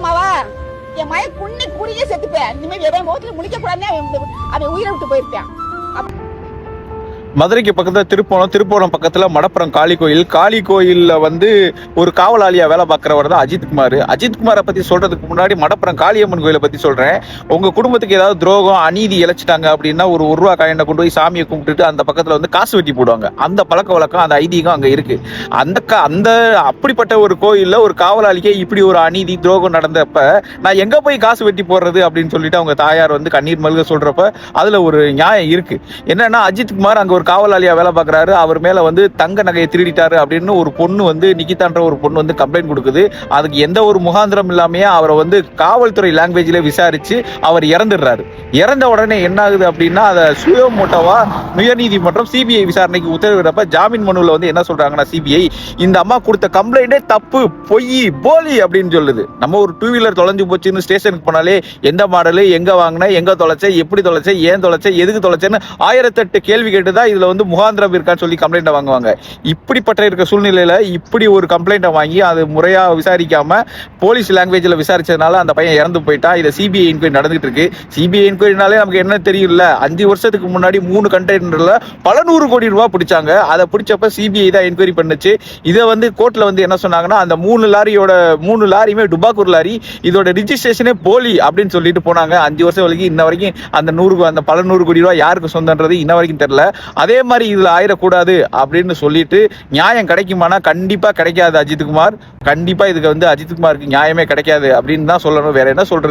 அம்மாவா என் மய புண்ணி குடியே செத்துப்பேன். இனிமேல் எவன் முகத்துல முழிக்க கூடாதுன்னு அவன் உயிரை விட்டு போயிருப்பான். மதுரைக்கு பக்கத்தில் திருப்போணம் பக்கத்தில் மடப்புறம் காளி கோயிலில் வந்து ஒரு காவலாளியா வேலை பார்க்குறவர் தான் அஜித்குமாரை பற்றி சொல்றதுக்கு முன்னாடி மடப்புறம் காளியம்மன் கோயிலை பற்றி சொல்கிறேன். உங்கள் குடும்பத்துக்கு ஏதாவது துரோகம் அநீதி இழைச்சிட்டாங்க அப்படின்னா ஒரு ரூபா காயினை கொண்டு போய் சாமியை கும்பிட்டுட்டு அந்த பக்கத்தில் வந்து காசு வெட்டி போடுவாங்க. அந்த பழக்க வழக்கம், அந்த ஐதீகம் அங்கே இருக்கு. அந்த அப்படிப்பட்ட ஒரு கோயிலில் ஒரு காவலாளிக்கே இப்படி ஒரு அநீதி துரோகம் நடந்தப்ப நான் எங்கே போய் காசு வெட்டி போடுறது அப்படின்னு சொல்லிட்டு அவங்க தாயார் வந்து கண்ணீர் மல்க சொல்றப்ப அதில் ஒரு நியாயம் இருக்கு. என்னன்னா அஜித்குமார் அங்கே ஒரு காவலாளியா வேலை பார்க்குறாரு. அவர் மேல வந்து தங்க நகையை திருடிட்டாரு அப்படின்னு ஒரு பொண்ணு வந்து நிகிதான்ற ஒரு பொண்ணு வந்து கம்ப்ளைண்ட் கொடுக்குது. அதுக்கு எந்த ஒரு முகாந்திரம் இல்லாமையே அவரை வந்து காவல்துறை லாங்குவேஜ்ல விசாரிச்சு அவர் இறந்துடுறாரு. இறந்த உடனே என்ன ஆகுது அப்படின்னா அதை சுயமோட்டோவா உயர்நீதிமன்றம் சிபிஐ விசாரணைக்கு உத்தரவிடப்ப ஜாமீன் மனுவில் வந்து என்ன சொல்றாங்கன்னா சிபிஐ இந்த அம்மா கொடுத்த கம்ப்ளைண்டே தப்பு, பொய், போலி அப்படின்னு சொல்லுது. நம்ம ஒரு 2 வீலர் தொலைஞ்சு போச்சுன்னு ஸ்டேஷனுக்கு போனாலே எந்த மாடலு, எங்க வாங்கின, எங்க தொலைச்ச, எப்படி தொலைச்ச, ஏன் தொலைச்ச, எதுக்கு தொலைச்சேன்னு 1008 கேள்வி கேட்டுதான் இதுல வந்து முகாந்திரம் இருக்கான்னு சொல்லி கம்ப்ளைண்ட் வாங்குவாங்க. இப்படிப்பட்ட இருக்க சூழ்நிலையில இப்படி ஒரு கம்ப்ளைண்ட்டை வாங்கி அது முறையா விசாரிக்காம போலீஸ் லாங்குவேஜ்ல விசாரிச்சதுனால அந்த பையன் இறந்து போயிட்டா. இதை சிபிஐ என்கொயரி நடந்துட்டு இருக்கு. சிபிஐ என்கொயரினாலே நமக்கு என்ன தெரியல, 5 வருஷத்துக்கு முன்னாடி 3 கண்டெய்னர்ல பல 100 கோடி ரூபாய் பிடிச்சாங்க. அதை பிடிச்சப்ப சிபிஐ தான் என்கொயரி பண்ணுச்சு. இதை வந்து கோர்ட்ல வந்து என்ன சொன்னாங்கன்னா அந்த 3 லாரியுமே டுபாக்கூர் லாரி, இதோட ரிஜிஸ்ட்ரேஷனே போலி அப்படின்னு சொல்லிட்டு போனாங்க. 5 வருஷம் வரைக்கும் இன்ன வரைக்கும் அந்த பல 100 கோடி ரூபாய் யாருக்கு சொந்தன்றது இன்ன வரைக்கும் தெரியல. அதே மாதிரி இதுல ஆயிடக்கூடாது அப்படின்னு சொல்லிட்டு நியாயம் கிடைக்குமானா கண்டிப்பா கிடைக்காது. கண்டிப்பா இதுக்கு வந்து அஜித்குமாருக்கு நியாயமே கிடைக்காது அப்படின்னு தான் சொல்லணும். வேற என்ன சொல்றது?